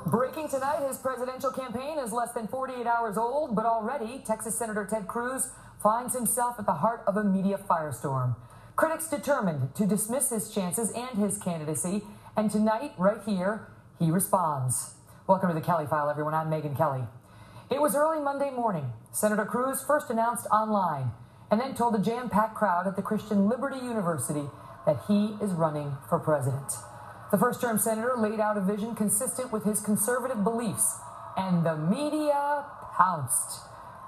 Breaking tonight, his presidential campaign is less than 48 hours old, but already Texas Senator Ted Cruz finds himself at the heart of a media firestorm. Critics determined to dismiss his chances and his candidacy, and tonight, right here, he responds. Welcome to the Kelly File, everyone. I'm Megyn Kelly. It was early Monday morning. Senator Cruz first announced online and then told a jam-packed crowd at the Christian Liberty University that he is running for president. The first-term senator laid out a vision consistent with his conservative beliefs, and the media pounced,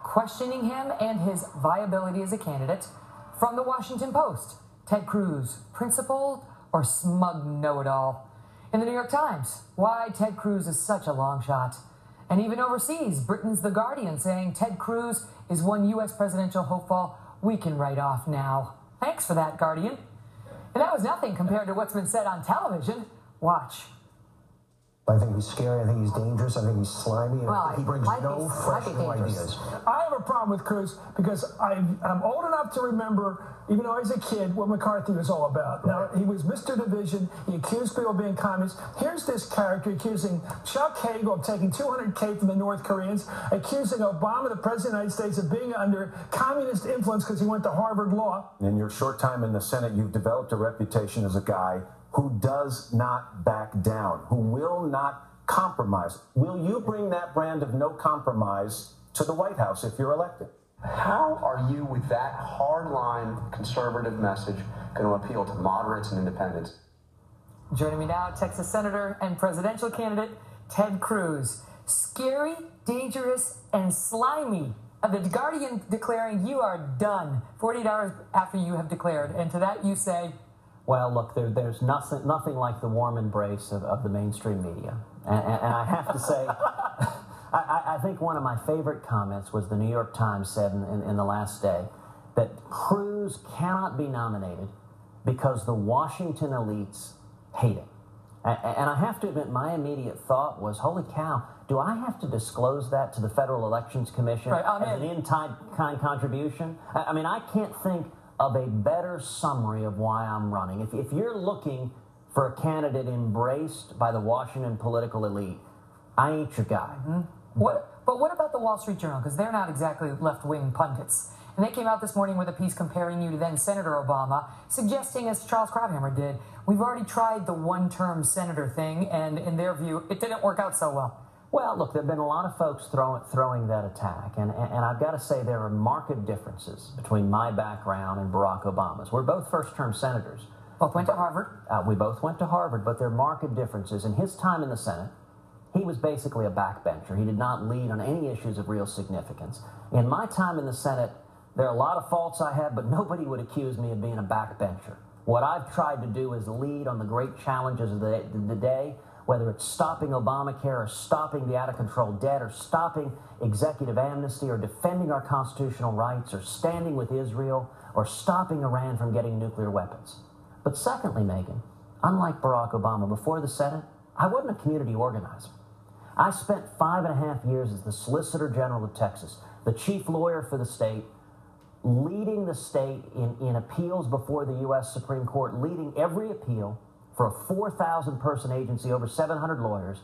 questioning him and his viability as a candidate. From the Washington Post, Ted Cruz, principled or smug know-it-all? In the New York Times, why Ted Cruz is such a long shot. And even overseas, Britain's The Guardian saying Ted Cruz is one U.S. presidential hopeful we can write off now. Thanks for that, Guardian. And that was nothing compared to what's been said on television. Watch. I think he's scary. I think he's dangerous. I think he's slimy. And he brings no fresh new ideas. I have a problem with Cruz because I'm old enough to remember, even though I was a kid, what McCarthy was all about. Now, he was Mr. Division. He accused people of being communists. Here's this character accusing Chuck Hagel of taking $200K from the North Koreans, accusing Obama, the President of the United States, of being under communist influence because he went to Harvard Law. In your short time in the Senate, you've developed a reputation as a guy who does not back down, who will not compromise. Will you bring that brand of no compromise to the White House if you're elected? How are you, with that hardline conservative message, going to appeal to moderates and independents? Joining me now, Texas Senator and presidential candidate Ted Cruz. Scary, dangerous, and slimy. The Guardian declaring you are done 48 hours after you have declared. And to that you say, well, look, there's nothing like the warm embrace of the mainstream media. And I have to say, I think one of my favorite comments was the New York Times said in the last day that Cruz cannot be nominated because the Washington elites hate him. And I have to admit, my immediate thought was, holy cow, do I have to disclose that to the Federal Elections Commission as an in-kind contribution? I mean, I can't think of a better summary of why I'm running. If you're looking for a candidate embraced by the Washington political elite, I ain't your guy. Mm-hmm. But what about the Wall Street Journal? Because they're not exactly left-wing pundits. And they came out this morning with a piece comparing you to then Senator Obama, suggesting, as Charles Krauthammer did, we've already tried the one-term senator thing, and in their view, it didn't work out so well. Well, look, there have been a lot of folks throwing that attack, and I've got to say there are marked differences between my background and Barack Obama's. We're both first-term senators. Both went to Harvard. We both went to Harvard, but there are marked differences. In his time in the Senate, he was basically a backbencher. He did not lead on any issues of real significance. In my time in the Senate, there are a lot of faults I have, but nobody would accuse me of being a backbencher. What I've tried to do is lead on the great challenges of the day, whether it's stopping Obamacare or stopping the out-of-control debt or stopping executive amnesty or defending our constitutional rights or standing with Israel or stopping Iran from getting nuclear weapons. But secondly, Megyn, unlike Barack Obama, before the Senate, I wasn't a community organizer. I spent 5.5 years as the Solicitor General of Texas, the chief lawyer for the state, leading the state in appeals before the U.S. Supreme Court, leading every appeal for a 4,000-person agency, over 700 lawyers,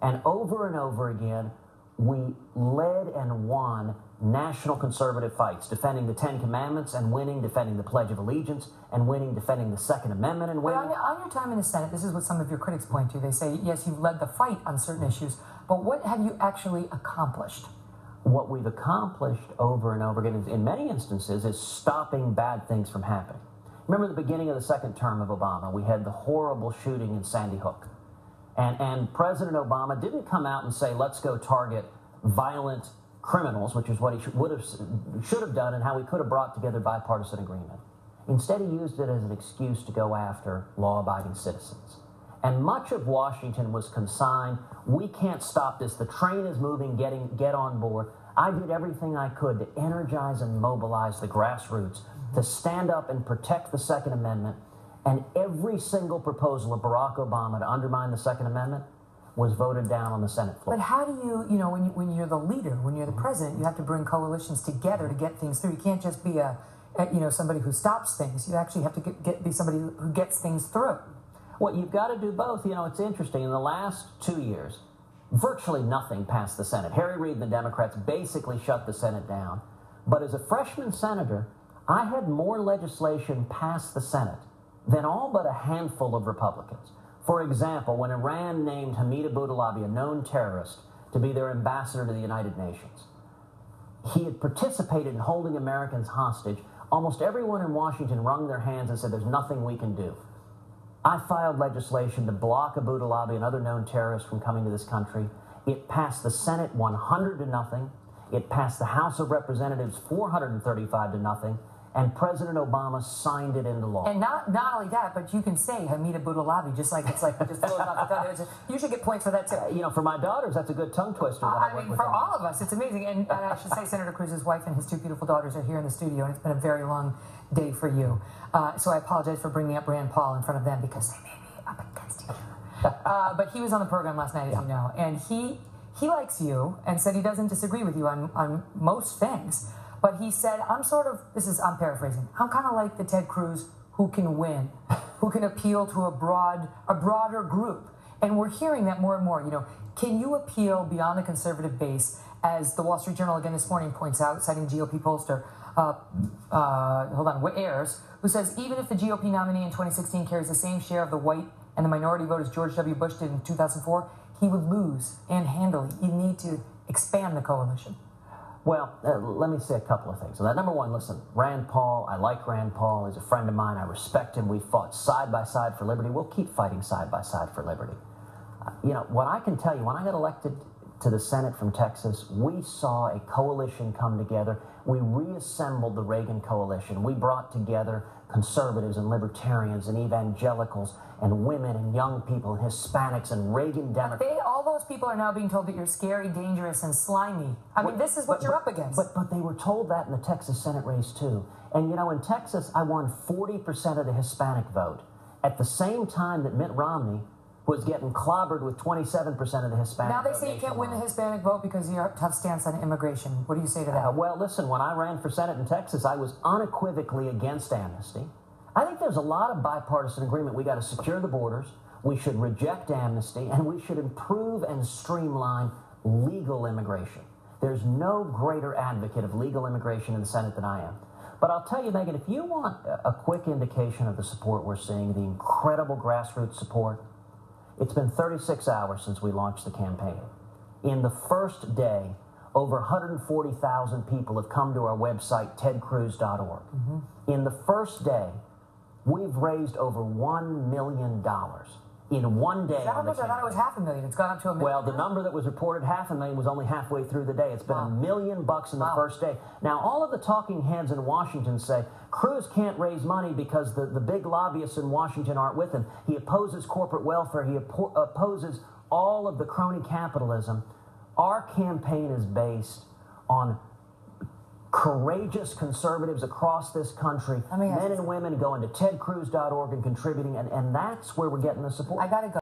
and over again, we led and won national conservative fights, defending the Ten Commandments and winning, defending the Pledge of Allegiance and winning, defending the Second Amendment and winning. But on your time in the Senate, this is what some of your critics point to. They say, yes, you've led the fight on certain issues, but what have you actually accomplished? What we've accomplished over and over again, in many instances, is stopping bad things from happening. Remember the beginning of the second term of Obama, we had the horrible shooting in Sandy Hook. And President Obama didn't come out and say, let's go target violent criminals, which is what he should have done and how we could have brought together bipartisan agreement. Instead, he used it as an excuse to go after law-abiding citizens. And much of Washington was consigned, we can't stop this, the train is moving, get on board. I did everything I could to energize and mobilize the grassroots to stand up and protect the Second Amendment, and every single proposal of Barack Obama to undermine the Second Amendment was voted down on the Senate floor. But how do you, when you're the leader, when you're the president, you have to bring coalitions together to get things through. You can't just be somebody who stops things. You actually have to be somebody who gets things through. Well, you've got to do both. It's interesting. In the last 2 years, virtually nothing passed the Senate. Harry Reid and the Democrats basically shut the Senate down. But as a freshman senator, I had more legislation pass the Senate than all but a handful of Republicans. For example, when Iran named Hamid Abudulabi, a known terrorist, to be their ambassador to the United Nations, he had participated in holding Americans hostage. Almost everyone in Washington wrung their hands and said, there's nothing we can do. I filed legislation to block Abudulabi and other known terrorists from coming to this country. It passed the Senate 100 to nothing. It passed the House of Representatives 435 to nothing. And President Obama signed it into law. And not only that, but you can say Hamid Abudulabi, just like it's like just flows off the tongue. You should get points for that too. You know, for my daughters, that's a good tongue twister. I mean, for all of us, it's amazing. And I should say, Senator Cruz's wife and his two beautiful daughters are here in the studio, and it's been a very long day for you. So I apologize for bringing up Rand Paul in front of them because they may be up against each other. But he was on the program last night, as you know, and he likes you and said he doesn't disagree with you on most things. But he said, I'm paraphrasing, I'm kind of like the Ted Cruz who can win, who can appeal to a broader group. And we're hearing that more and more. You know, can you appeal beyond the conservative base, as the Wall Street Journal again this morning points out, citing GOP pollster, Ayers, who says even if the GOP nominee in 2016 carries the same share of the white and the minority vote as George W. Bush did in 2004, he would lose and handily. You need to expand the coalition. Well, let me say a couple of things. So that, number one, listen, Rand Paul, I like Rand Paul. He's a friend of mine. I respect him. We fought side by side for liberty. We'll keep fighting side by side for liberty. You know, what I can tell you, when I got elected to the Senate from Texas, we saw a coalition come together. We reassembled the Reagan coalition. We brought together conservatives and libertarians and evangelicals and women and young people and Hispanics and Reagan Democrats. All those people are now being told that you're scary, dangerous, and slimy. I mean, this is what you're up against. But they were told that in the Texas Senate race, too. And, you know, in Texas, I won 40% of the Hispanic vote at the same time that Mitt Romney was getting clobbered with 27% of the Hispanic vote. Now they say you can't win the Hispanic vote because you have a tough stance on immigration. What do you say to that? Well, listen, when I ran for Senate in Texas, I was unequivocally against amnesty. I think there's a lot of bipartisan agreement. We got to secure the borders, we should reject amnesty, and we should improve and streamline legal immigration. There's no greater advocate of legal immigration in the Senate than I am. But I'll tell you, Megyn, if you want a quick indication of the support we're seeing, the incredible grassroots support, it's been 36 hours since we launched the campaign. In the first day, over 140,000 people have come to our website, tedcruz.org. In the first day, we've raised over $1 million in one day. I thought it was $500,000. It's gone up to $1 million. Well, the number that was reported, $500,000, was only halfway through the day. It's been $1 million in the first day. Now, all of the talking heads in Washington say Cruz can't raise money because the big lobbyists in Washington aren't with him. He opposes corporate welfare. He opposes all of the crony capitalism. Our campaign is based on courageous conservatives across this country, men and women going to tedcruz.org and contributing, and that's where we're getting the support. I gotta go.